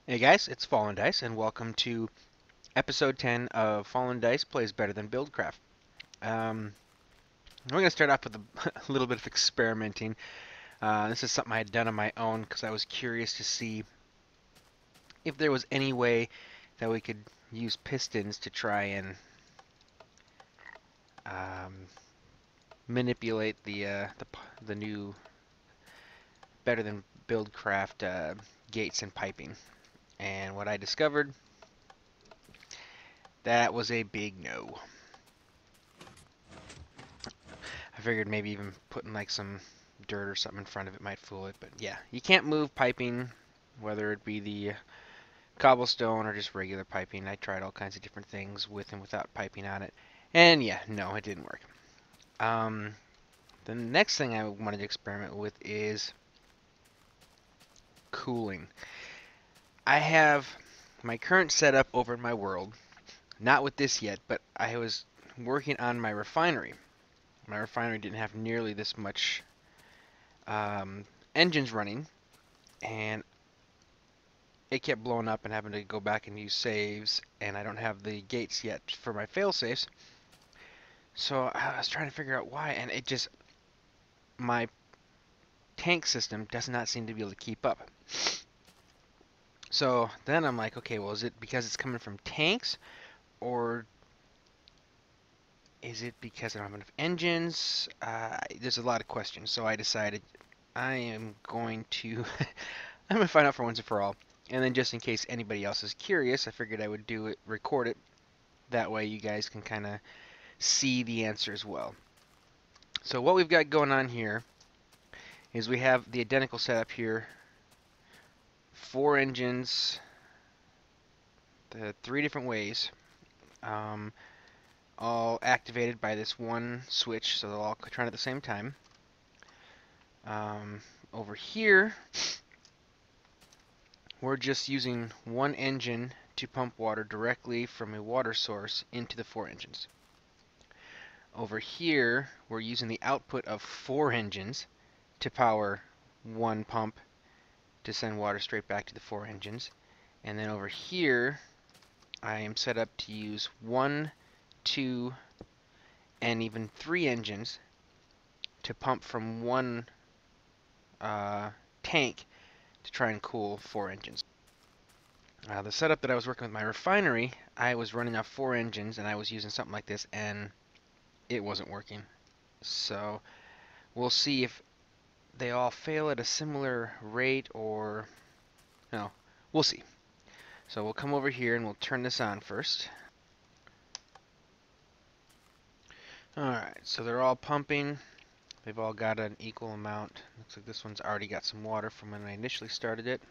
Hey guys, it's FallenDice, and welcome to episode 10 of FallenDice Plays Better Than BuildCraft. We're going to start off with a little bit of experimenting. This is something I had done on my own because I was curious to see if there was any way that we could use pistons to try and um, manipulate the new Better Than BuildCraft gates and piping. And what I discovered, that was a big no. I figured maybe even putting like some dirt or something in front of it might fool it, but yeah, you can't move piping, whether it be the cobblestone or just regular piping. I tried all kinds of different things with and without piping on it, and yeah, no, it didn't work. Um, the next thing I wanted to experiment with is cooling. I have my current setup over in my world, not with this yet, but I was working on my refinery. My refinery didn't have nearly this much engines running, and it kept blowing up and having to go back and use saves, and I don't have the gates yet for my fail safes. So I was trying to figure out why, and it just, my tank system does not seem to be able to keep up. So then I'm like, okay, well, is it because it's coming from tanks, or is it because I don't have enough engines? There's a lot of questions, so I decided I am going to I'm going to find out for once and for all. And then just in case anybody else is curious, I figured I would do it, record it. That way you guys can kind of see the answer as well. So what we've got going on here is we have the identical setup here. 4 engines, the 3 different ways, all activated by this one switch, so they'll all turn at the same time. Over here, we're just using one engine to pump water directly from a water source into the 4 engines. Over here, we're using the output of 4 engines to power one pump to send water straight back to the 4 engines. And then over here, I am set up to use 1, 2, and even 3 engines to pump from one tank to try and cool 4 engines. The setup that I was working with my refinery, I was running off 4 engines, and I was using something like this, and it wasn't working. So we'll see if they all fail at a similar rate, or no, we'll see. So we'll come over here and we'll turn this on first. Alright, so they're all pumping. They've all got an equal amount. Looks like this one's already got some water from when I initially started it.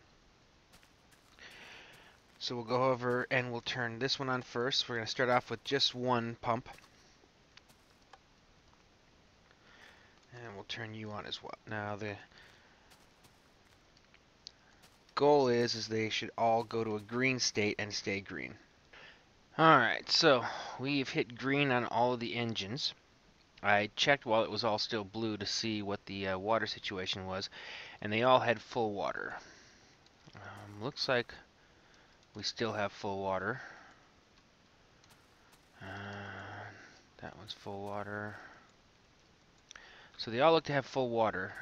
So we'll go over and we'll turn this one on first. We're going to start off with just one pump. And we'll turn you on as well. Now the goal is they should all go to a green state and stay green. Alright, so we've hit green on all of the engines. I checked while it was all still blue to see what the water situation was, and they all had full water. Looks like we still have full water. That one's full water. So they all look to have full water.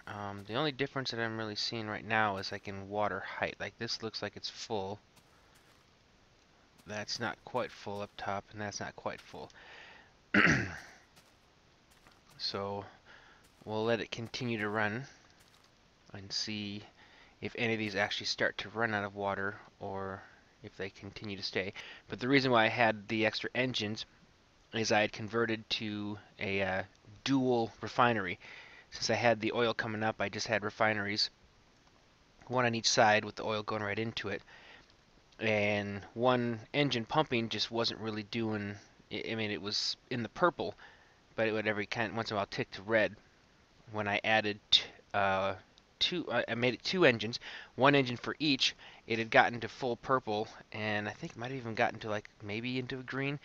The only difference that I'm really seeing right now is like in water height. Like this looks like it's full. That's not quite full up top, and that's not quite full. So we'll let it continue to run and see if any of these actually start to run out of water or if they continue to stay. But the reason why I had the extra engines is I had converted to a dual refinery. Since I had the oil coming up, I just had refineries, one on each side with the oil going right into it. And one engine pumping just wasn't really doing, I mean, it was in the purple, but it would every once in a while tick to red. When I added I made it 2 engines, 1 engine for each, it had gotten to full purple, and I think it might have even gotten to like maybe into a green.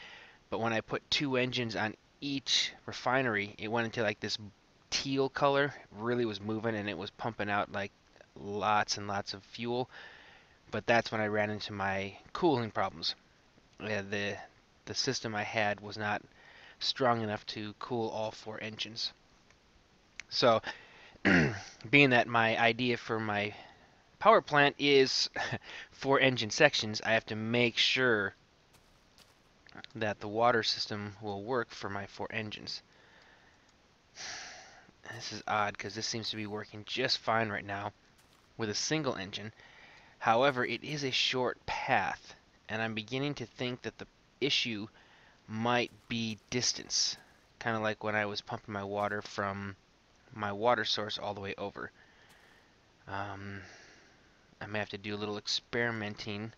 But when I put 2 engines on each refinery, it went into like this teal color, really was moving, and it was pumping out like lots and lots of fuel. But that's when I ran into my cooling problems. The system I had was not strong enough to cool all 4 engines. So, being that my idea for my power plant is 4 engine sections, I have to make sure that the water system will work for my 4 engines. This is odd because this seems to be working just fine right now with a single engine. However, it is a short path, and I'm beginning to think that the issue might be distance. Kind of like when I was pumping my water from my water source all the way over. I may have to do a little experimenting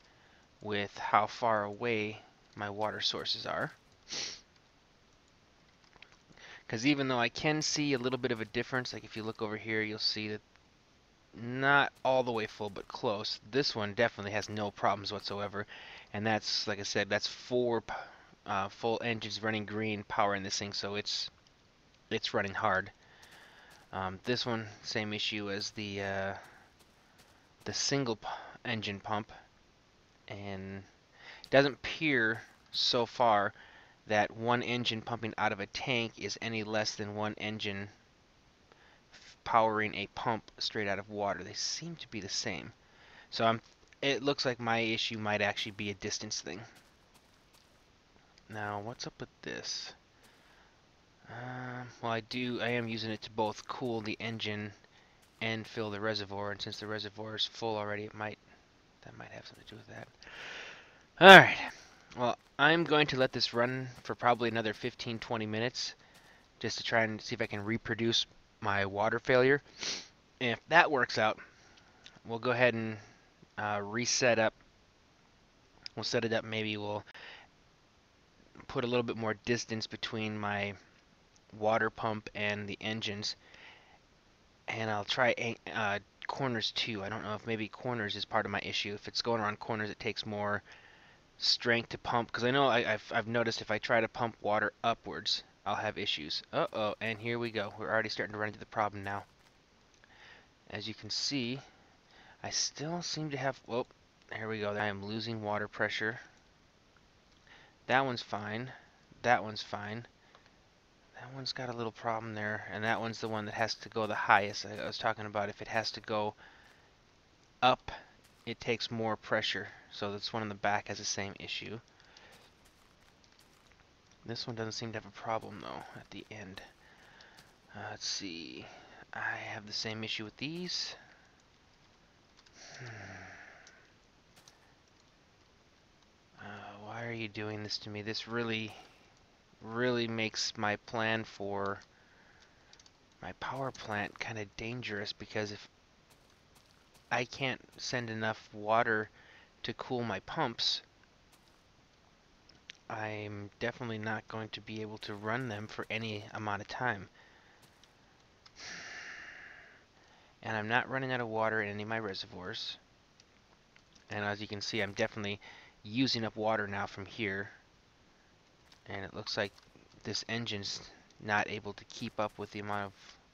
with how far away my water sources are. Because even though I can see a little bit of a difference, like if you look over here, you'll see that not all the way full, but close. This one definitely has no problems whatsoever. And that's, like I said, that's 4 full engines running green, powering this thing, so it's running hard. This one, same issue as the single engine pump, and it doesn't appear so far that 1 engine pumping out of a tank is any less than 1 engine powering a pump straight out of water. They seem to be the same. So it looks like my issue might actually be a distance thing. Now, what's up with this? Well, I am using it to both cool the engine and fill the reservoir, and since the reservoir is full already, that might have something to do with that. Alright, well, I'm going to let this run for probably another 15-20 minutes just to try and see if I can reproduce my water failure. And if that works out, we'll go ahead and reset up. We'll set it up, maybe we'll put a little bit more distance between my water pump and the engines, and I'll try corners too. I don't know if maybe corners is part of my issue. If it's going around corners, it takes more strength to pump, because I know I've noticed if I try to pump water upwards, I'll have issues. Uh-oh, and here we go. We're already starting to run into the problem now. As you can see, I still seem to have, whoa, there we go. I am losing water pressure. That one's fine. That one's fine. That one's got a little problem there, and that one's the one that has to go the highest. I was talking about if it has to go up, it takes more pressure. So this one in the back has the same issue. This one doesn't seem to have a problem though at the end. Let's see. I have the same issue with these. Why are you doing this to me? This really makes my plan for my power plant kind of dangerous, because if I can't send enough water to cool my pumps, I'm definitely not going to be able to run them for any amount of time. And I'm not running out of water in any of my reservoirs. And as you can see, I'm definitely using up water now from here. And it looks like this engine's not able to keep up with the amount of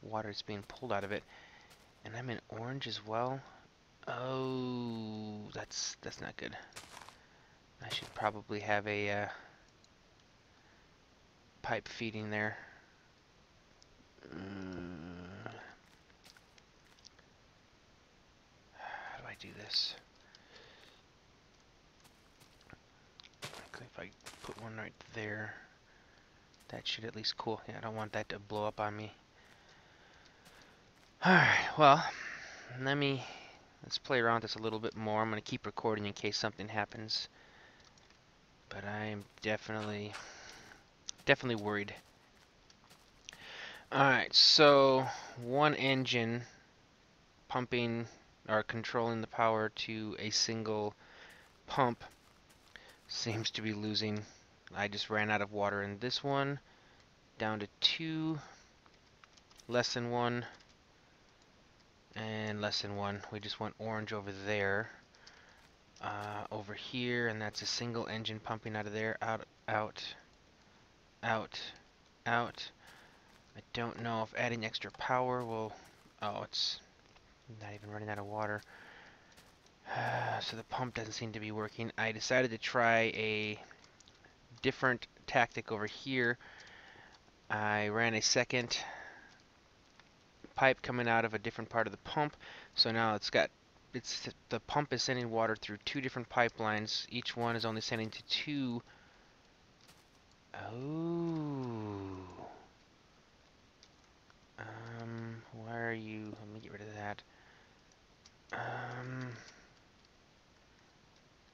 water that's being pulled out of it. And I'm in orange as well. Oh, that's not good. I should probably have a pipe feeding there. How do I do this? If I put one right there, that should at least cool. Yeah, I don't want that to blow up on me. Alright, well, let's play around with this a little bit more. I'm going to keep recording in case something happens. But I'm definitely worried. Alright, so 1 engine pumping or controlling the power to a single pump seems to be losing. I just ran out of water in this one, down to 2, less than 1, and less than 1. We just went orange over there. Over here, and that's a single engine pumping out of there, out, out, out, out. I don't know if adding extra power will... Oh, it's not even running out of water. So the pump doesn't seem to be working. I decided to try a different tactic over here. I ran a second pipe coming out of a different part of the pump, so now the pump is sending water through two different pipelines. Each one is only sending to two. Oh. Why are you? Let me get rid of that.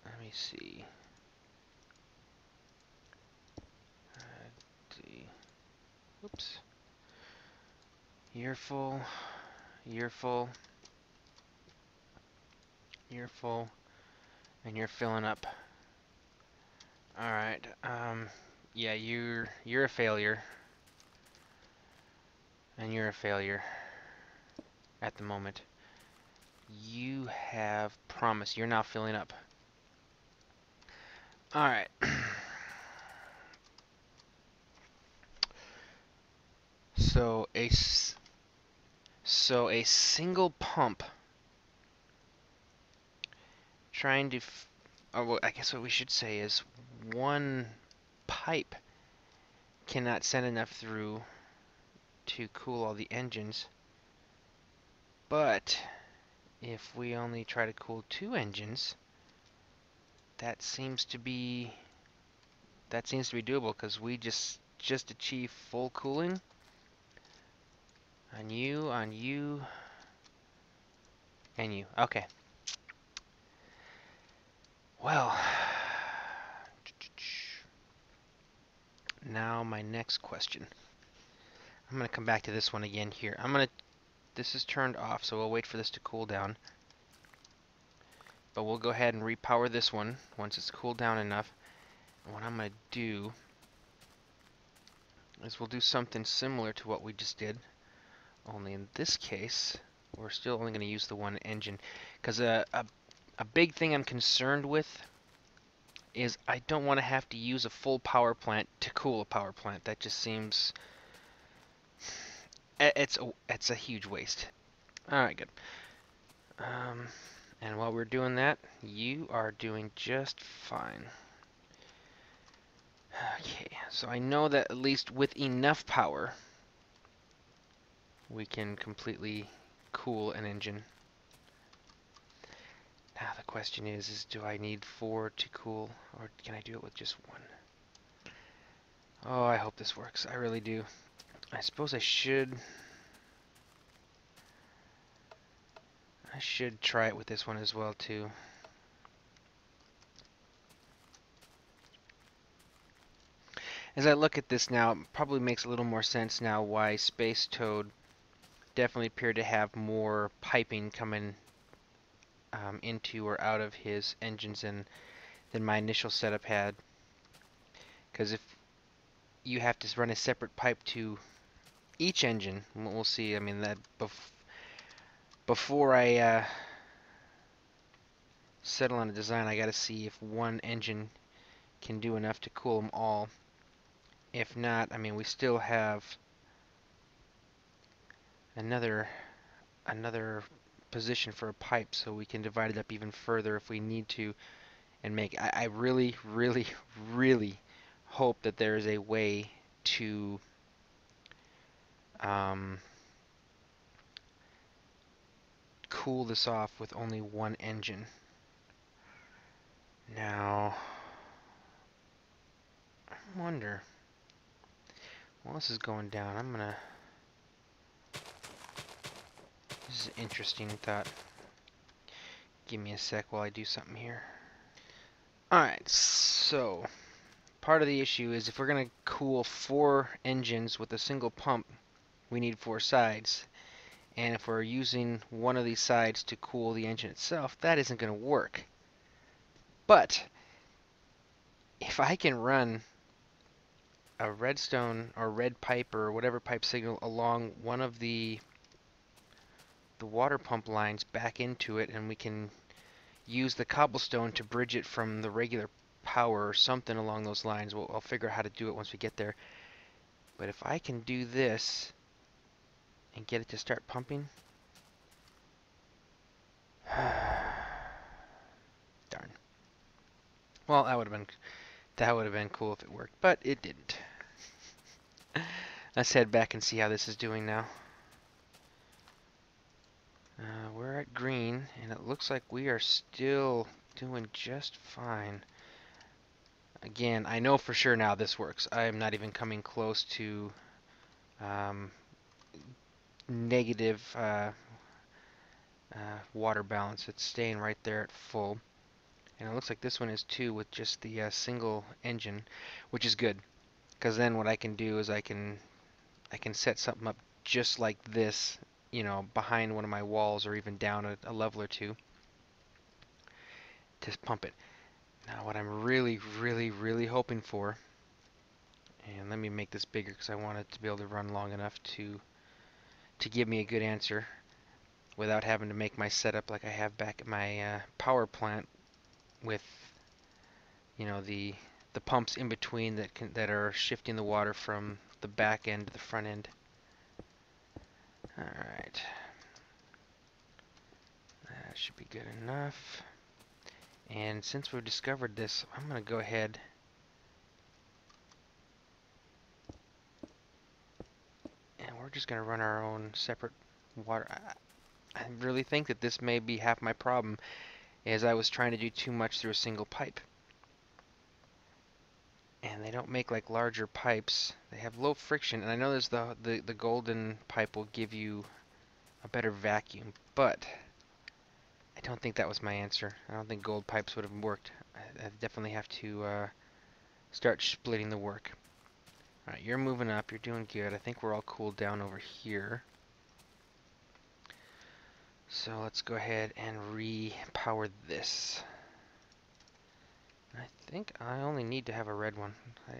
Let me see. Oops. You're full. You're full. You're full. And you're filling up. All right. Yeah, you're a failure. And you're a failure at the moment. You have promise. You're now filling up. All right. So a single pump trying to, or well, I guess what we should say is one pipe cannot send enough through to cool all the engines. But if we only try to cool two engines, that seems to be doable because we just achieved full cooling on you, and you. Okay. Well, now my next question. I'm going to come back to this one again here. This is turned off, so we'll wait for this to cool down. But we'll go ahead and repower this one once it's cooled down enough. And what I'm going to do is we'll do something similar to what we just did. Only in this case, we're still only going to use the one engine. Because a big thing I'm concerned with is I don't want to have to use a full power plant to cool a power plant. That just seems... it's a huge waste. Alright, good. And while we're doing that, you are doing just fine. Okay, so I know that at least with enough power, we can completely cool an engine. Now the question is do I need 4 to cool, or can I do it with just 1? Oh, I hope this works. I really do. I suppose I should try it with this one as well, too. As I look at this now, it probably makes a little more sense now why Space Toad definitely appeared to have more piping coming into or out of his engines than my initial setup had. Because if you have to run a separate pipe to each engine, we'll see. I mean, that before I settle on a design, I got to see if one engine can do enough to cool them all. If not, I mean, we still have another position for a pipe, so we can divide it up even further if we need to, and make. I really, really, really hope that there is a way to cool this off with only one engine. Now, I wonder. While this is going down, I'm gonna. This is an interesting thought. Give me a sec while I do something here. Alright, so part of the issue is if we're going to cool 4 engines with a single pump, we need 4 sides. And if we're using one of these sides to cool the engine itself, that isn't going to work. But if I can run a redstone or red pipe or whatever pipe signal along one of the water pump lines back into it, and we can use the cobblestone to bridge it from the regular power or something along those lines. I'll figure out how to do it once we get there. But if I can do this and get it to start pumping, Well, that would have been cool if it worked, but it didn't. Let's head back and see how this is doing now. We're at green, and it looks like we are still doing just fine. Again, I know for sure now this works. I am not even coming close to um, negative water balance. It's staying right there at full. And it looks like this one is too with just the single engine, which is good. Because then what I can do is I can set something up just like this, behind one of my walls or even down a level or two. Just pump it. Now what I'm really, really, really hoping for, and let me make this bigger because I want it to be able to run long enough to give me a good answer without having to make my setup like I have back at my power plant with the pumps in between that are shifting the water from the back end to the front end. All right, that should be good enough. And since we've discovered this, I'm going to go ahead and we're just going to run our own separate water. I really think that this may be half my problem, is I was trying to do too much through a single pipe. And they don't make like larger pipes. They have low friction, and I know there's the golden pipe will give you a better vacuum, but I don't think that was my answer. I don't think gold pipes would have worked. I definitely have to start splitting the work. Alright, you're moving up. You're doing good. I think we're all cooled down over here. So let's go ahead and re-power this. I think I only need to have a red one.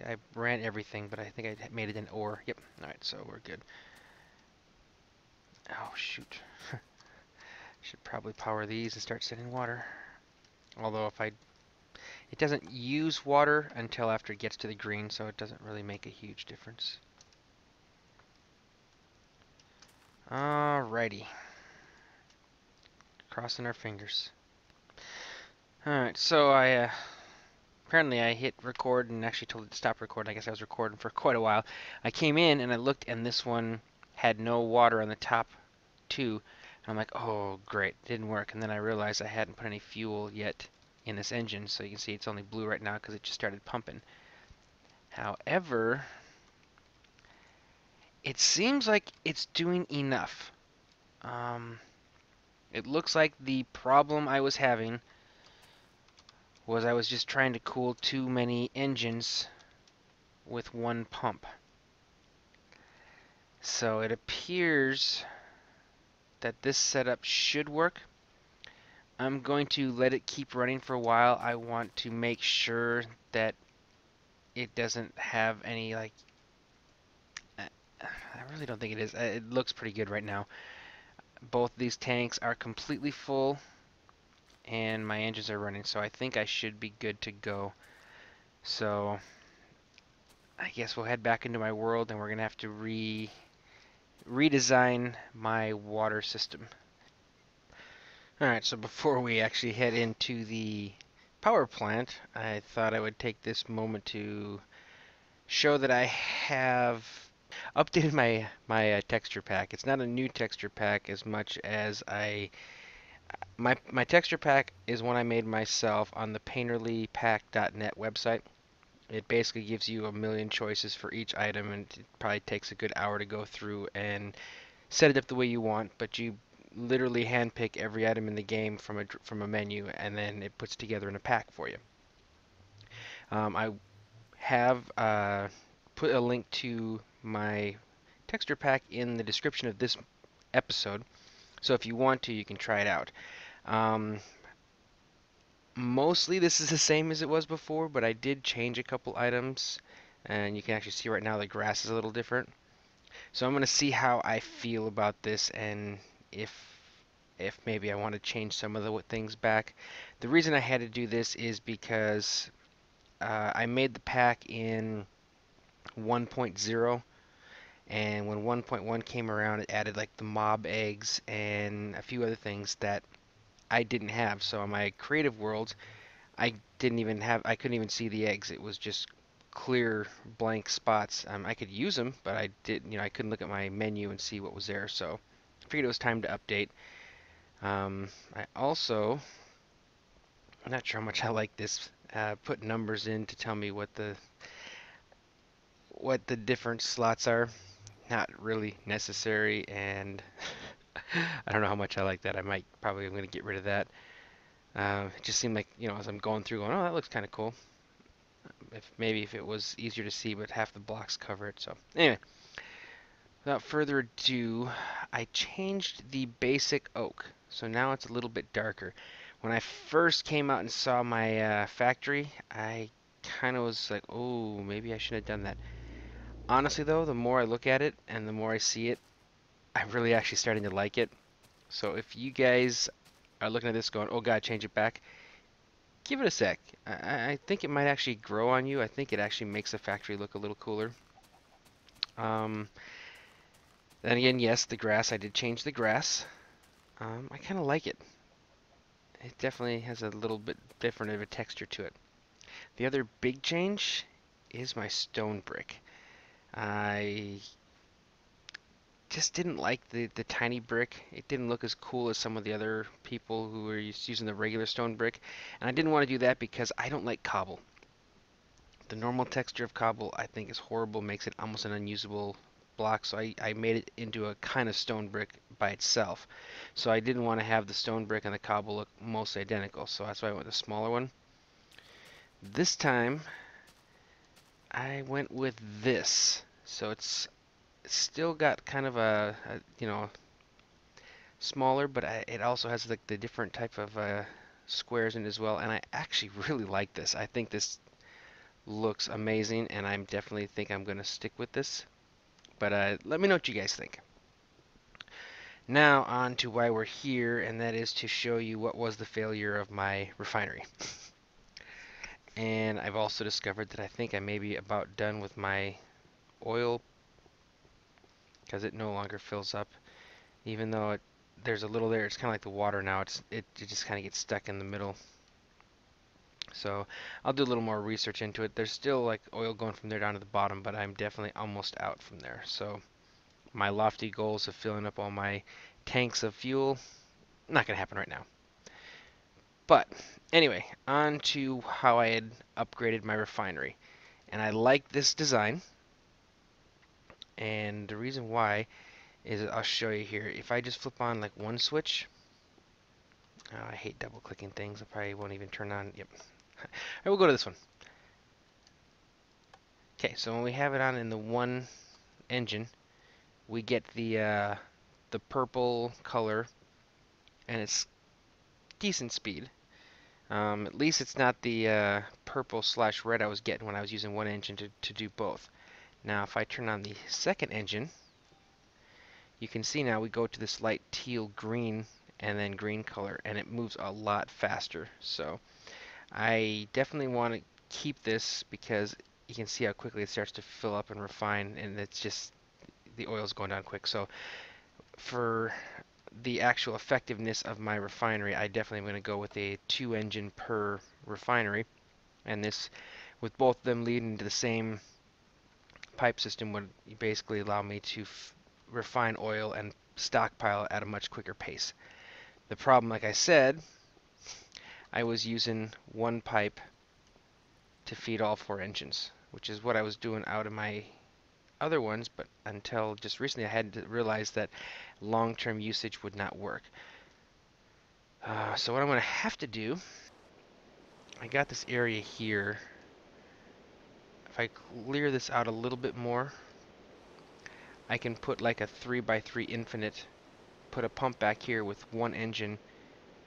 I ran everything, but I think I made it an ore. Yep. Alright, so we're good. Oh, shoot. Should probably power these and start sending water. Although it doesn't use water until after it gets to the green, so it doesn't really make a huge difference. Alrighty. Crossing our fingers. Alright, so apparently I hit record and actually told it to stop recording. I guess I was recording for quite a while. I came in and I looked, and this one had no water on the top too. And I'm like, oh great, it didn't work. And then I realized I hadn't put any fuel yet in this engine, so you can see it's only blue right now because it just started pumping. However, it seems like it's doing enough. It looks like the problem I was having was I was just trying to cool too many engines with one pump. So it appears that this setup should work. I'm going to let it keep running for a while. I want to make sure that it doesn't have any I really don't think it is. It looks pretty good right now. Both these tanks are completely full and my engines are running, so I think I should be good to go. So I guess we'll head back into my world and we're gonna have to redesign my water system. Alright, so before we actually head into the power plant, I thought I would take this moment to show that I have updated my texture pack. It's not a new texture pack as much as my texture pack is one I made myself on the painterlypack.net website. It basically gives you a million choices for each item, and it probably takes a good hour to go through and set it up the way you want, but you literally handpick every item in the game from a menu, and then it puts together in a pack for you. I have put a link to my texture pack in the description of this episode, so if you want to, you can try it out. Mostly this is the same as it was before, but I did change a couple items, and you can actually see right now the grass is a little different. So I'm going to see how I feel about this, and if maybe I want to change some of the things back. The reason I had to do this is because I made the pack in 1.0, and when 1.1 came around, it added like the mob eggs and a few other things that I didn't have. So in my creative world, I couldn't even see the eggs. It was just clear blank spots. I could use them, but I couldn't look at my menu and see what was there. So I figured it was time to update. I also, I'm not sure how much I like this. Put numbers in to tell me what the different slots are. Not really necessary, and I don't know how much I like that. I'm going to get rid of that. It just seemed like, as I'm going through, oh, that looks kind of cool. If it was easier to see, but half the blocks cover it. So anyway, without further ado, I changed the basic oak, so now it's a little bit darker. When I first came out and saw my factory, I kind of was like, oh, maybe I shouldn't have done that. Honestly, though, the more I look at it and the more I see it, I'm really actually starting to like it. So if you guys are looking at this going, oh god, change it back, give it a sec. I think it might actually grow on you. I think it actually makes the factory look a little cooler. Um, then again, yes, the grass, I did change the grass. I kind of like it. It definitely has a little bit different of a texture to it. The other big change is my stone brick. I just didn't like the tiny brick. It didn't look as cool as some of the other people who were using the regular stone brick. And I didn't want to do that because I don't like cobble. The normal texture of cobble I think is horrible, makes it almost an unusable block. So I made it into a kind of stone brick by itself. So I didn't want to have the stone brick and the cobble look mostly identical. So that's why I went with a smaller one. This time I went with this. So it's still got kind of a smaller, but it also has like the different type of squares in it as well. And I actually really like this. I think this looks amazing, and I definitely think I'm going to stick with this. But let me know what you guys think. Now on to why we're here, and that is to show you what was the failure of my refinery. And I've also discovered that I think I may be about done with my oil because it no longer fills up. Even though there's a little there, it's kind of like the water now. It just kind of gets stuck in the middle. So I'll do a little more research into it. There's still like oil going from there down to the bottom, but I'm definitely almost out from there. So my lofty goals of filling up all my tanks of fuel, not going to happen right now. But anyway, on to how I had upgraded my refinery. And I like this design. And the reason why is I'll show you here. If I just flip on like one switch, I hate double clicking things. I probably won't even turn on. Yep. I will go to this one. Okay, so when we have it on in the one engine, we get the purple color, and it's decent speed. At least it's not the purple/red I was getting when I was using one engine to do both. Now, if I turn on the second engine, you can see now we go to this light teal green and then green color, and it moves a lot faster. So I definitely want to keep this because you can see how quickly it starts to fill up and refine, and it's just the oil's going down quick. So for the actual effectiveness of my refinery, I definitely am going to go with a 2 engine per refinery, and this, with both of them leading to the same pipe system, would basically allow me to refine oil and stockpile at a much quicker pace. The problem, like I said, I was using one pipe to feed all 4 engines, which is what I was doing out of my other ones, but until just recently I had to realize that long-term usage would not work. So what I'm going to have to do, I got this area here. If I clear this out a little bit more, I can put like a 3x3 infinite, put a pump back here with 1 engine,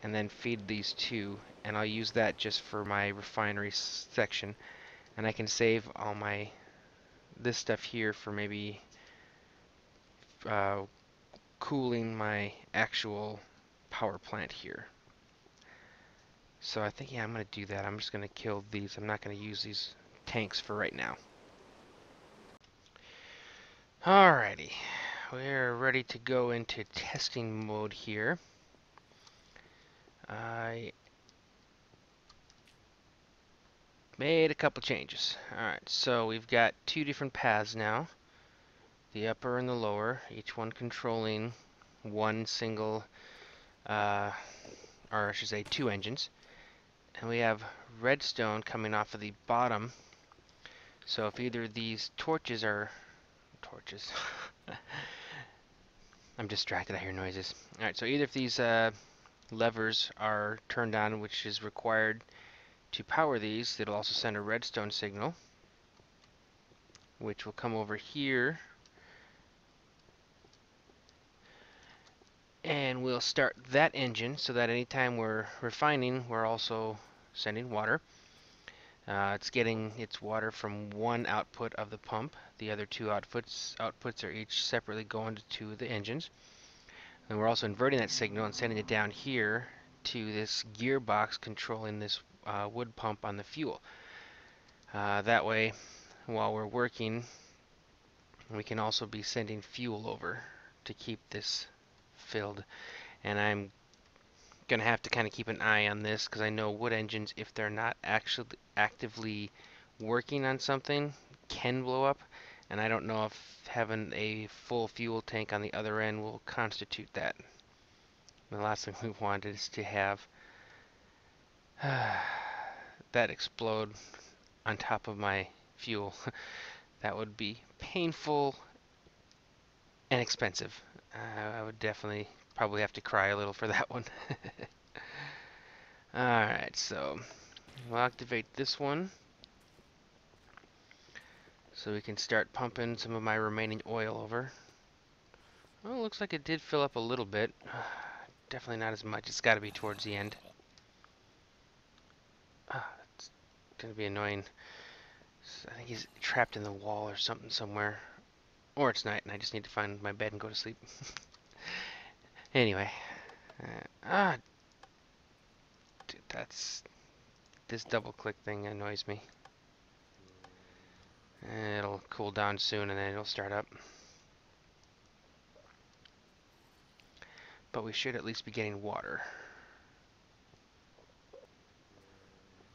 and then feed these 2, and I'll use that just for my refinery section, and I can save all this stuff here for maybe uh, cooling my actual power plant here. So I think, yeah, I'm going to do that. I'm just going to kill these. I'm not going to use these tanks for right now. Alrighty, we're ready to go into testing mode here. I Made a couple changes. Alright, so we've got two different paths now. The upper and the lower, each one controlling one single, or I should say two engines. And we have redstone coming off of the bottom. So if either of these torches are... torches. I'm distracted, I hear noises. Alright, so either of these levers are turned on, which is required to power these, it'll also send a redstone signal, which will come over here, and we'll start that engine so that anytime we're refining, we're also sending water. It's getting its water from one output of the pump. The other two outputs are each separately going to the engines. And we're also inverting that signal and sending it down here to this gearbox controlling this wood pump on the fuel. That way, while we're working, we can also be sending fuel over to keep this filled. And I'm going to have to kind of keep an eye on this because I know wood engines, if they're not actually actively working on something, can blow up. And I don't know if having a full fuel tank on the other end will constitute that. The last thing we want is to have that explode on top of my fuel. That would be painful and expensive. I would definitely probably have to cry a little for that one. Alright, so we'll activate this one so we can start pumping some of my remaining oil over. Well, it looks like it did fill up a little bit. Definitely not as much. It's got to be towards the end. It's going to be annoying. I think he's trapped in the wall or something somewhere. Or it's night and I just need to find my bed and go to sleep. Anyway. Dude, this double click thing annoys me. It'll cool down soon and then it'll start up. But we should at least be getting water.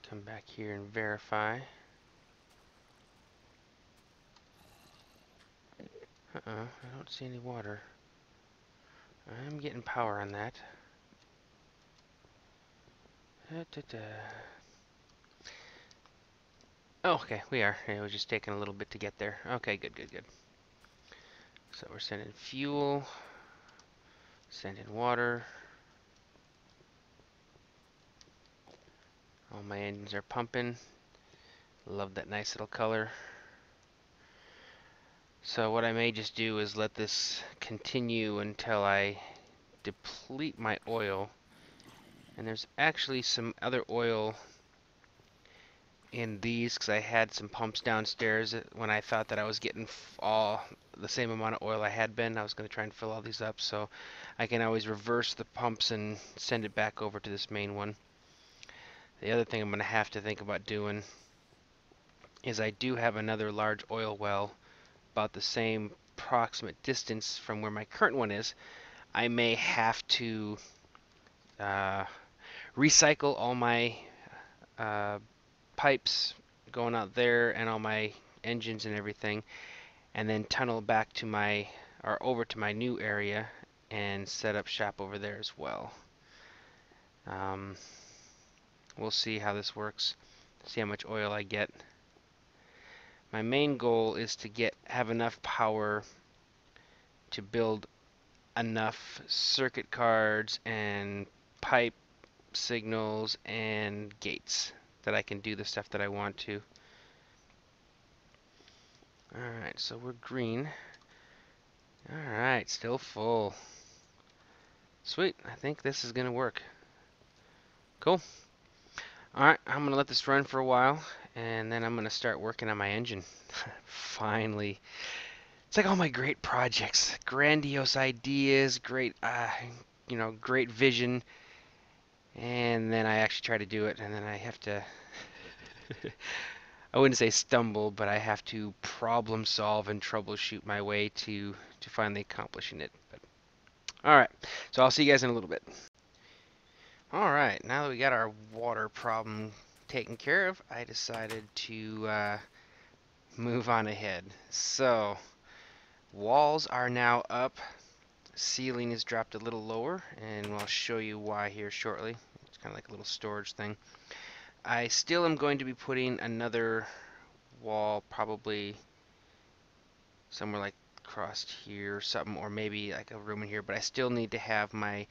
Come back here and verify. I don't see any water. I'm getting power on that. Oh, okay, we are. It was just taking a little bit to get there. Okay, good. So we're sending fuel, sending water. All my engines are pumping. Love that nice little color. So what I may just do is let this continue until I deplete my oil. And there's actually some other oil in these because I had some pumps downstairs when I thought that I was getting all the same amount of oil I had been. I was going to try and fill all these up, so I can always reverse the pumps and send it back over to this main one. The other thing I'm going to have to think about doing is I do have another large oil well about the same approximate distance from where my current one is. I may have to recycle all my pipes going out there and all my engines and everything, and then tunnel back to my, or over to my new area and set up shop over there as well. We'll see how this works, see how much oil I get. My main goal is to have enough power to build enough circuit cards and pipe signals and gates that I can do the stuff that I want to. Alright, so we're green. Alright, still full. Sweet, I think this is going to work. Cool. Alright, I'm going to let this run for a while, and then I'm going to start working on my engine. Finally. It's like all my great projects, grandiose ideas, great, great vision, and then I actually try to do it, and then I have to, I wouldn't say stumble, but I have to problem solve and troubleshoot my way to finally accomplishing it. But alright, so I'll see you guys in a little bit. Alright, now that we got our water problem taken care of, I decided to move on ahead. So, walls are now up, ceiling is dropped a little lower, and I'll show you why here shortly. It's kind of like a little storage thing. I still am going to be putting another wall, probably somewhere like across here or something, or maybe like a room in here, but I still need to have my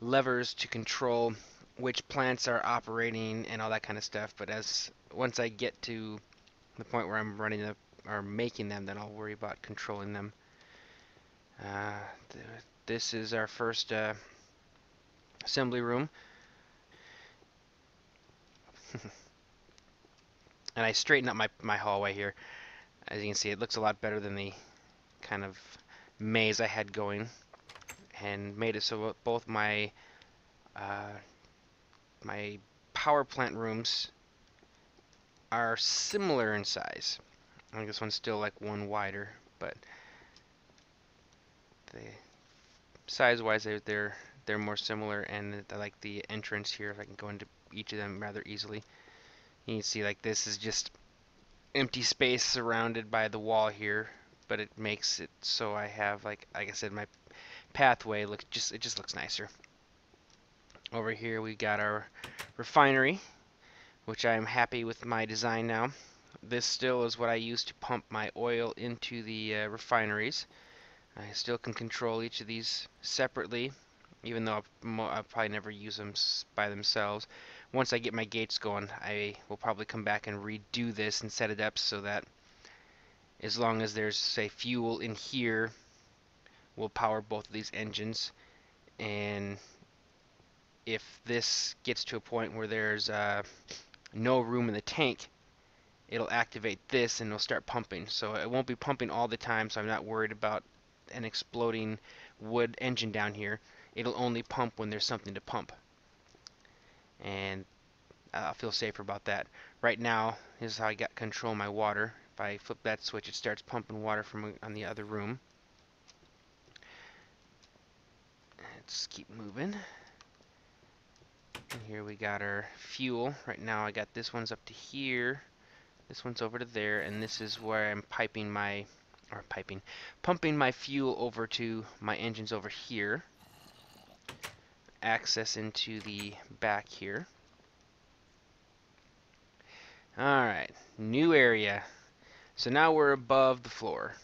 levers to control which plants are operating and all that kind of stuff. But once I get to the point where I'm running or making them, then I'll worry about controlling them. Uh, this is our first assembly room. And I straightened up my hallway here. As you can see, it looks a lot better than the kind of maze I had going, and made it so both uh, my power plant rooms are similar in size. I think this one's still like one wider, but size-wise they're more similar, and I like the entrance here. I can go into each of them rather easily. You can see like this is just empty space surrounded by the wall here, but it makes it so I have like I said, my pathway it just looks nicer. Over here we got our refinery, which I am happy with my design now. This still is what I use to pump my oil into the refineries. I still can control each of these separately, even though I'll probably never use them by themselves. Once I get my gates going, I will probably come back and redo this and set it up so that as long as there's, say, fuel in here, we'll power both of these engines. And if this gets to a point where there's no room in the tank, it'll activate this and it'll start pumping. So it won't be pumping all the time, so I'm not worried about an exploding wood engine down here. It'll only pump when there's something to pump, and I'll feel safer about that. Right now, this is how I got control of my water. If I flip that switch, it starts pumping water from on the other room. Let's keep moving. And here we got our fuel. Right now I got this one's up to here, this one's over to there, and this is where I'm pumping my fuel over to my engines over here. Access into the back here. Alright, new area. So now we're above the floor.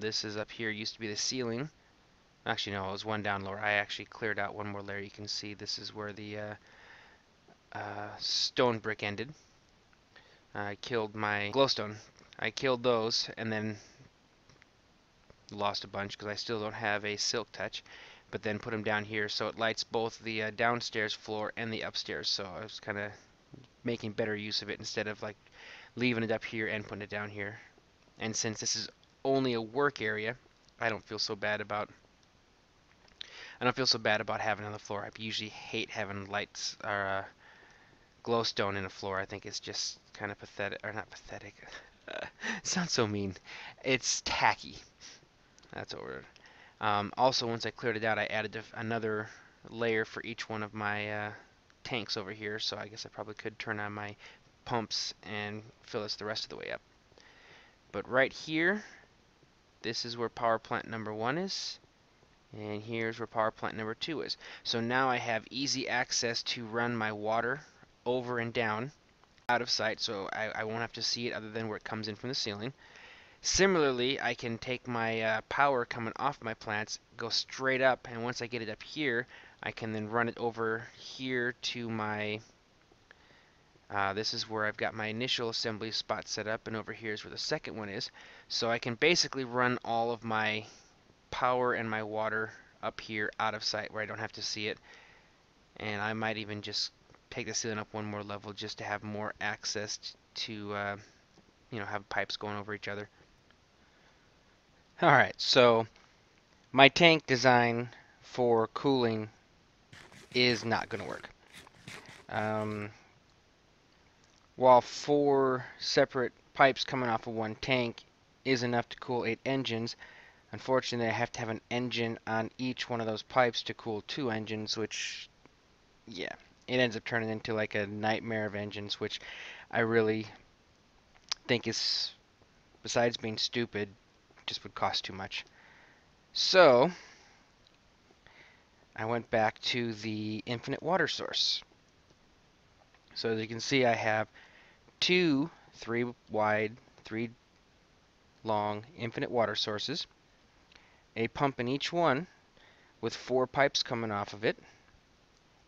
This is up here, used to be the ceiling. Actually no, it was one down lower. I actually cleared out one more layer. You can see this is where the stone brick ended. I killed my glowstone. I killed those and then lost a bunch because I still don't have a silk touch, but then put them down here so it lights both the downstairs floor and the upstairs. So I was kind of making better use of it instead of like leaving it up here and putting it down here. And since this is only a work area, I don't feel so bad about having it on the floor. I usually hate having lights or glowstone in a floor. I think it's just kind of pathetic, or not pathetic. It sounds so mean. It's tacky. That's over. Also, once I cleared it out, I added another layer for each one of my tanks over here. So I guess I probably could turn on my pumps and fill this the rest of the way up. But right here, this is where power plant number 1 is. And here's where power plant number 2 is. So now I have easy access to run my water over and down out of sight, so I won't have to see it other than where it comes in from the ceiling. Similarly, I can take my power coming off my plants, go straight up, and once I get it up here, I can then run it over here to my this is where I've got my initial assembly spot set up, and over here is where the second one is. So I can basically run all of my power and my water up here out of sight where I don't have to see it. And I might even just take the ceiling up one more level just to have more access to have pipes going over each other. Alright, so my tank design for cooling is not going to work. While 4 separate pipes coming off of one tank is enough to cool 8 engines, unfortunately I have to have an engine on each one of those pipes to cool 2 engines, which, yeah, it ends up turning into like a nightmare of engines, which I really think is, besides being stupid, just would cost too much. So I went back to the infinite water source. So as you can see, I have two 3 wide, 3 long infinite water sources, a pump in each one with 4 pipes coming off of it,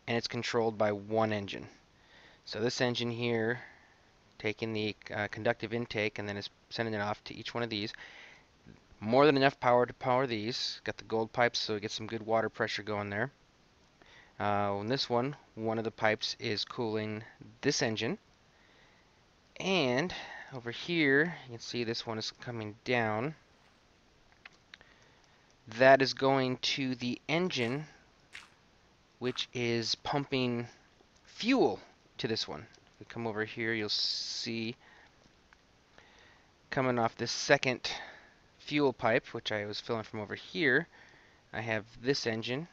and it's controlled by one engine. So this engine here taking the conductive intake and then is sending it off to each one of these. More than enough power to power these. Got the gold pipes, so we get some good water pressure going there. On this one of the pipes is cooling this engine. And over here, you can see this one is coming down. That is going to the engine, which is pumping fuel to this one. If we come over here, you'll see coming off this second fuel pipe, which I was filling from over here, I have this engine,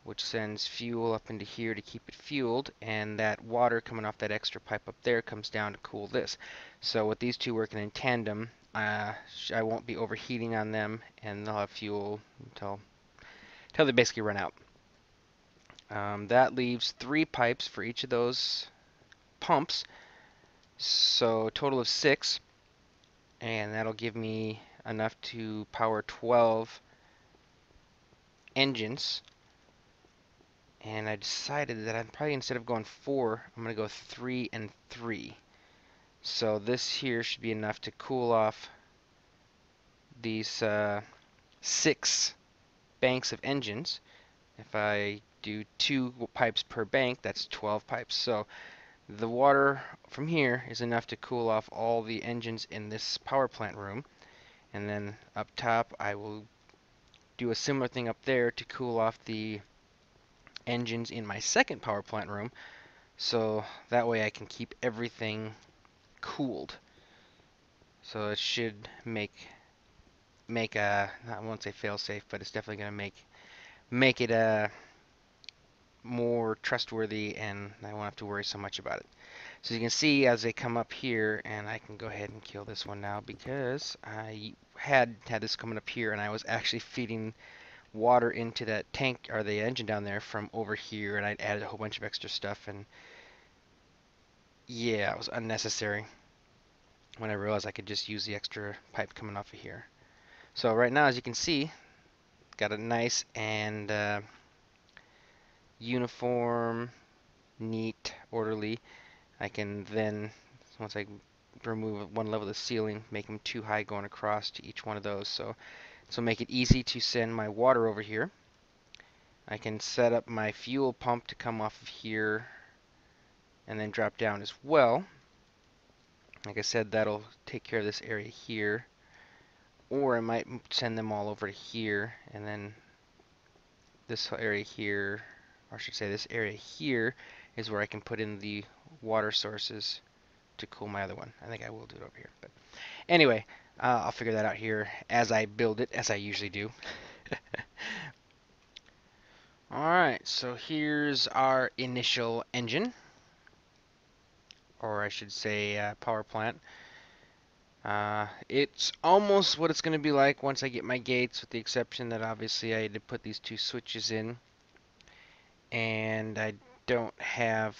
which sends fuel up into here to keep it fueled, and that water coming off that extra pipe up there comes down to cool this. So with these two working in tandem, I won't be overheating on them, and they'll have fuel until they basically run out. That leaves 3 pipes for each of those pumps, so a total of 6, and that'll give me enough to power 12 engines. And I decided that I'm probably, instead of going 4, I'm going to go 3 and 3. So this here should be enough to cool off these 6 banks of engines. If I do 2 pipes per bank, that's 12 pipes. So the water from here is enough to cool off all the engines in this power plant room. And then up top, I will do a similar thing up there to cool off the engines in my second power plant room, so that way I can keep everything cooled. So it should make a, I won't say fail safe, but it's definitely going to make it more trustworthy, and I won't have to worry so much about it. So you can see as they come up here, and I can go ahead and kill this one now because I had this coming up here, and I was actually feeding water into that tank or the engine down there from over here, and I'd added a whole bunch of extra stuff, and yeah, it was unnecessary when I realized I could just use the extra pipe coming off of here. So right now, as you can see, got a nice and uniform, neat, orderly. I can then, once I remove one level of the ceiling, make them 2 high going across to each one of those. So make it easy to send my water over here. I can set up my fuel pump to come off of here and then drop down as well. Like I said, that'll take care of this area here. Or I might send them all over to here, and then this area here, or I should say this area here, is where I can put in the water sources to cool my other one. I think I will do it over here. But anyway, I'll figure that out here as I build it, as I usually do. Alright, so here's our initial engine, or I should say power plant. It's almost what it's going to be like once I get my gates, with the exception that obviously I had to put these 2 switches in, and I don't have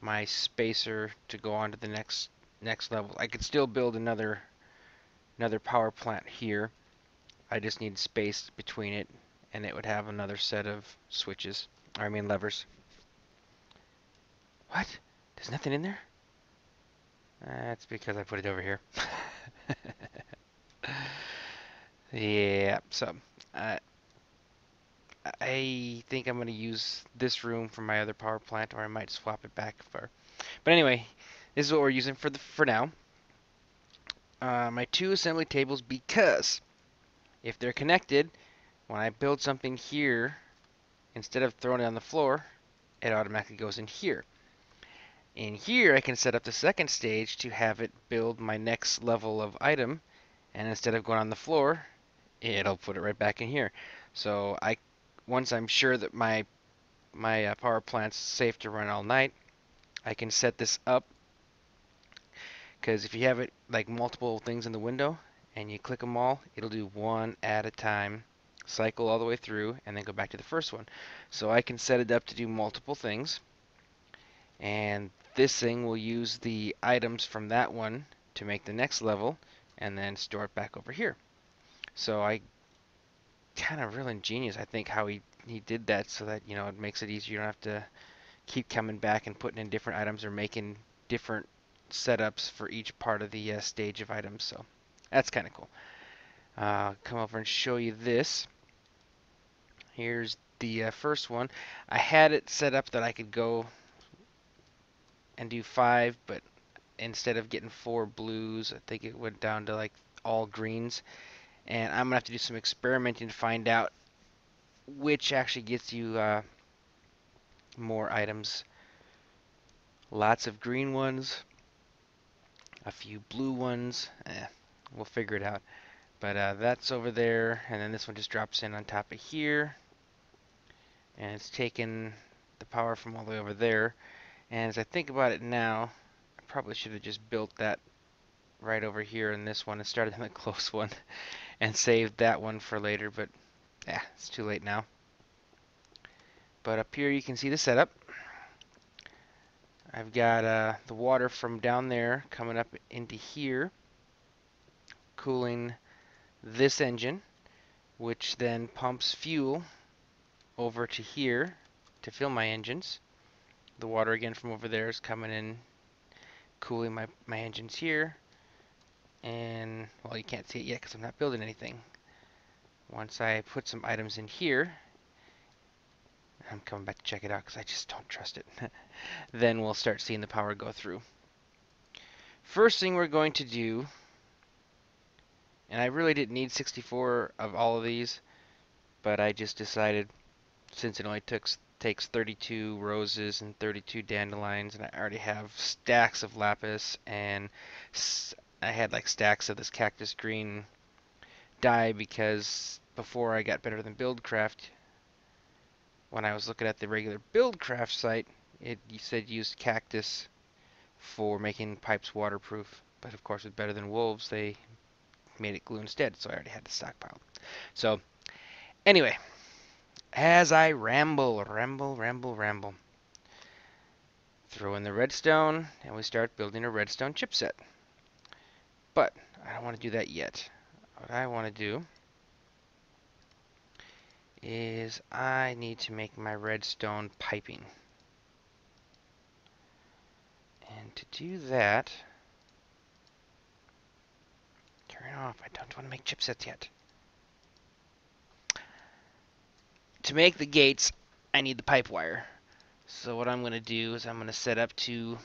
my spacer to go on to the next level. I could still build another power plant here. I just need space between it, and it would have another set of switches, or I mean levers. What? There's nothing in there? That's because I put it over here. Yeah, so I think I'm going to use this room for my other power plant, or I might swap it back for. But anyway, this is what we're using for now. My 2 assembly tables, because if they're connected, when I build something here, instead of throwing it on the floor, it automatically goes in here. In here, I can set up the second stage to have it build my next level of item, and instead of going on the floor, it'll put it right back in here. So once I'm sure that my my power plant's safe to run all night. I can set this up because if you have it like multiple things in the window and you click them all, it'll do one at a time, cycle all the way through, and then go back to the first one. So I can set it up to do multiple things, and this thing will use the items from that one to make the next level and then store it back over here. So I kind of real ingenious, I think, how he did that so that, you know, it makes it easier. You don't have to keep coming back and putting in different items or making different setups for each part of the stage of items. So that's kind of cool. Come over and show you this. Here's the first one. I had it set up that I could go and do 5, but instead of getting 4 blues, I think it went down to like all greens. And I'm gonna have to do some experimenting to find out which actually gets you more items. Lots of green ones, a few blue ones. We'll figure it out. But that's over there, and then this one just drops in on top of here, and it's taking the power from all the way over there. And as I think about it now, I probably should have just built that right over here in this one and started on the close one and saved that one for later, but yeah, it's too late now. But up here you can see the setup. I've got the water from down there coming up into here, cooling this engine, which then pumps fuel over to here to fill my engines. The water again from over there is coming in, cooling my engines here. And, well, you can't see it yet because I'm not building anything. Once I put some items in here, I'm coming back to check it out because I just don't trust it. Then we'll start seeing the power go through. First thing we're going to do, and I really didn't need 64 of all of these, but I just decided since it only takes 32 roses and 32 dandelions, and I already have stacks of lapis, and I had like stacks of this cactus green dye because before I got better than BuildCraft, when I was looking at the regular BuildCraft site, it said use cactus for making pipes waterproof. But of course, with Better Than Wolves, they made it glue instead, so I already had the stockpile. So, anyway, as I ramble, throw in the redstone, and we start building a redstone chipset. But I don't want to do that yet. What I want to do is I need to make my redstone piping. And to do that, turn it off. I don't want to make chipsets yet. To make the gates, I need the pipe wire. So what I'm going to do is I'm going to set up to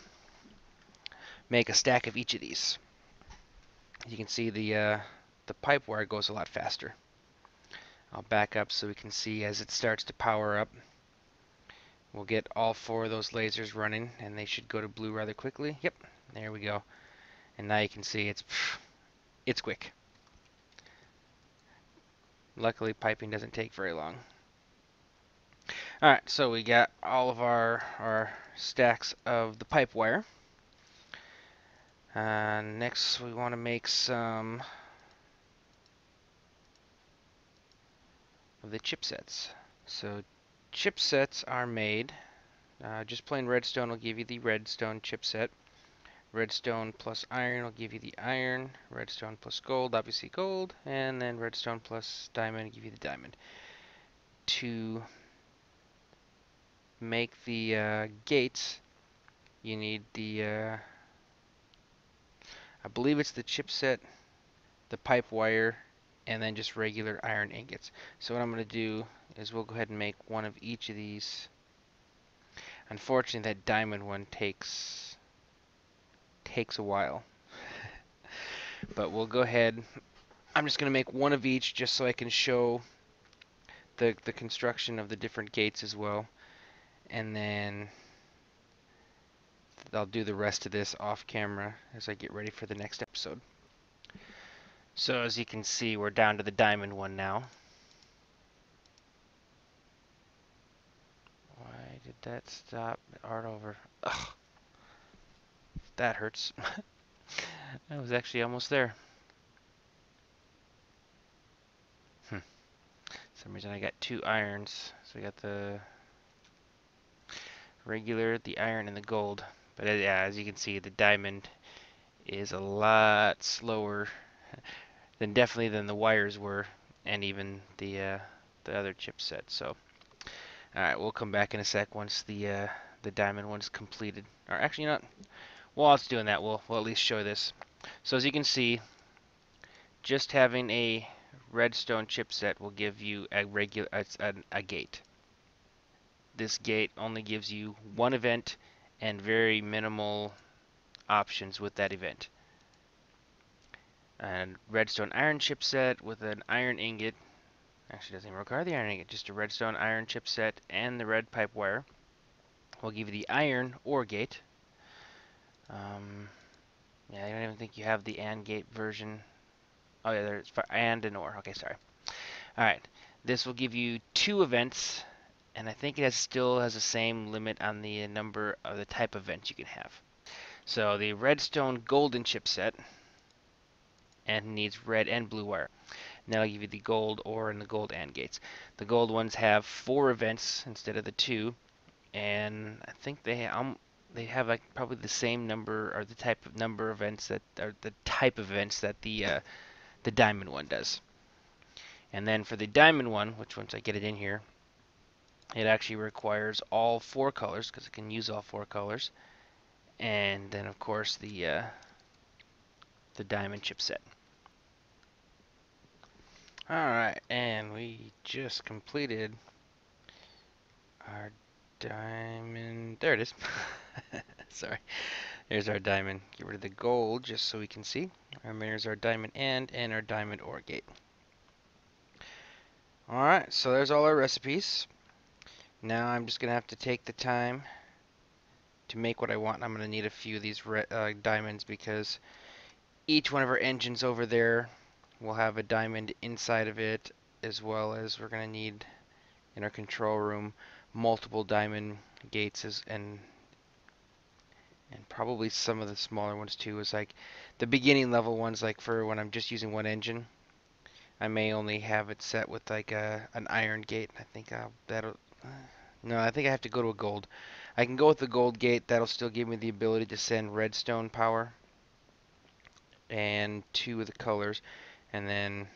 make a stack of each of these. You can see the pipe wire goes a lot faster. I'll back up so we can see as it starts to power up. We'll get all 4 of those lasers running, and they should go to blue rather quickly. Yep, there we go. And now you can see it's quick. Luckily, piping doesn't take very long. Alright, so we got all of our stacks of the pipe wire. Next, we want to make some of the chipsets. So chipsets are made, just plain redstone will give you the redstone chipset. Redstone plus iron will give you the iron. Redstone plus gold, obviously gold. And then redstone plus diamond will give you the diamond. To make the gates, you need the, I believe it's the chipset, the pipe wire, and then just regular iron ingots. So what I'm going to do is we'll go ahead and make one of each of these. Unfortunately, that diamond one takes a while. But we'll go ahead. I'm just going to make one of each just so I can show the construction of the different gates as well. And then I'll do the rest of this off camera as I get ready for the next episode. So as you can see, we're down to the diamond one now. Why that stop? Art over. Ugh, that hurts. I was actually almost there. For some reason I got two irons. So I got the regular, the iron, and the gold. But yeah, as you can see, the diamond is a lot slower than definitely than the wires were, and even the other chipset. So, all right, we'll come back in a sec once the diamond one's completed. Or actually, not. While it's doing that, we'll at least show this. So as you can see, just having a redstone chipset will give you a regular a gate. This gate only gives you one event and very minimal options with that event. And redstone iron chipset with an iron ingot, actually doesn't even require the iron ingot, just a redstone iron chipset and the red pipe wire will give you the iron OR gate. Yeah, I don't even think you have the AND gate version. Oh yeah, there's for AND and OR. Okay, sorry. All right, this will give you two events, and I think it still has the same limit on the number of the type of events you can have. So the redstone golden chipset and needs red and blue wire. Now I'll give you the gold OR and the gold AND gates. The gold ones have 4 events instead of the 2, and I think they have like probably the same number or the type of number of events that are the type of events that the diamond one does. And then for the diamond one, which once I get it in here, it actually requires all 4 colors because it can use all 4 colors. And then of course the diamond chipset. Alright, and we just completed our diamond. There it is. Sorry. There's our diamond. Get rid of the gold just so we can see. And there's our diamond and our diamond OR gate. Alright, so there's all our recipes. Now I'm just going to have to take the time to make what I want. I'm going to need a few of these diamonds because each one of our engines over there will have a diamond inside of it, as well as we're going to need in our control room multiple diamond gates and probably some of the smaller ones too. Is like the beginning level ones, like for when I'm just using one engine, I may only have it set with like an iron gate. I think that'll no, I think I have to go to a gold. I can go with the gold gate. That'll still give me the ability to send redstone power and 2 of the colors, and then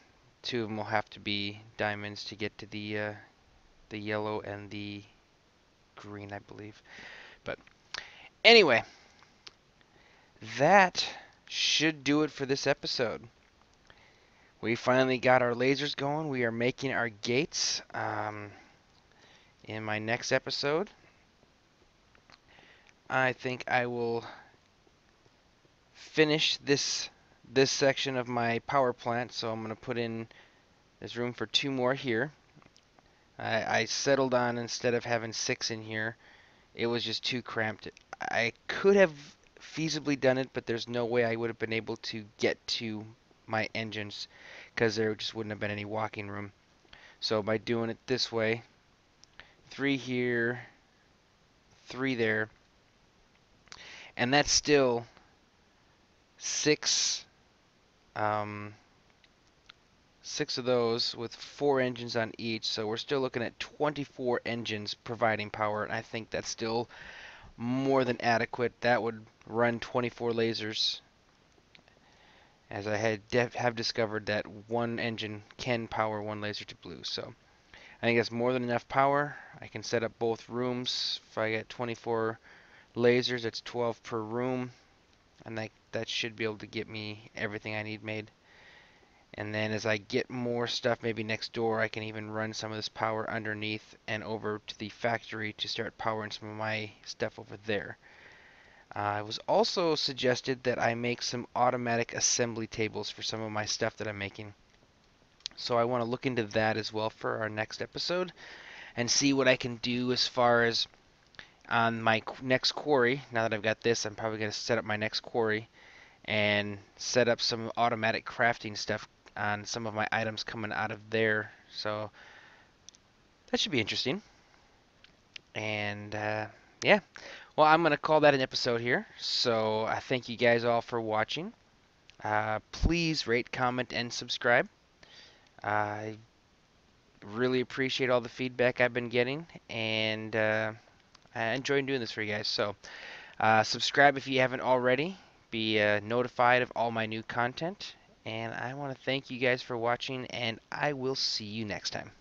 2 of them will have to be diamonds to get to the yellow and the green, I believe. But anyway, that should do it for this episode. We finally got our lasers going. We are making our gates. In my next episode, I think I will finish this section of my power plant. So I'm going to put in, there's room for 2 more here. I settled on, instead of having 6 in here, it was just too cramped. I could have feasibly done it, but there's no way I would have been able to get to my engines because there just wouldn't have been any walking room. So by doing it this way, 3 here, 3 there, and that's still 6 6 of those with 4 engines on each, so we're still looking at 24 engines providing power, and I think that's still more than adequate. That would run 24 lasers, as I have discovered that one engine can power 1 laser to blue. So I think that's more than enough power. I can set up both rooms. If I get 24 lasers, that's 12 per room, and that should be able to get me everything I need made. And then as I get more stuff maybe next door, I can even run some of this power underneath and over to the factory to start powering some of my stuff over there. It was also suggested that I make some automatic assembly tables for some of my stuff that I'm making. So I want to look into that as well for our next episode and see what I can do as far as on my next quarry. Now that I've got this, I'm probably going to set up my next quarry and set up some automatic crafting stuff on some of my items coming out of there. So that should be interesting. And yeah, well, I'm gonna call that an episode here. So I thank you guys all for watching. Please rate, comment, and subscribe. I really appreciate all the feedback I've been getting, and I enjoy doing this for you guys. So subscribe if you haven't already. Be notified of all my new content. And I want to thank you guys for watching, and I will see you next time.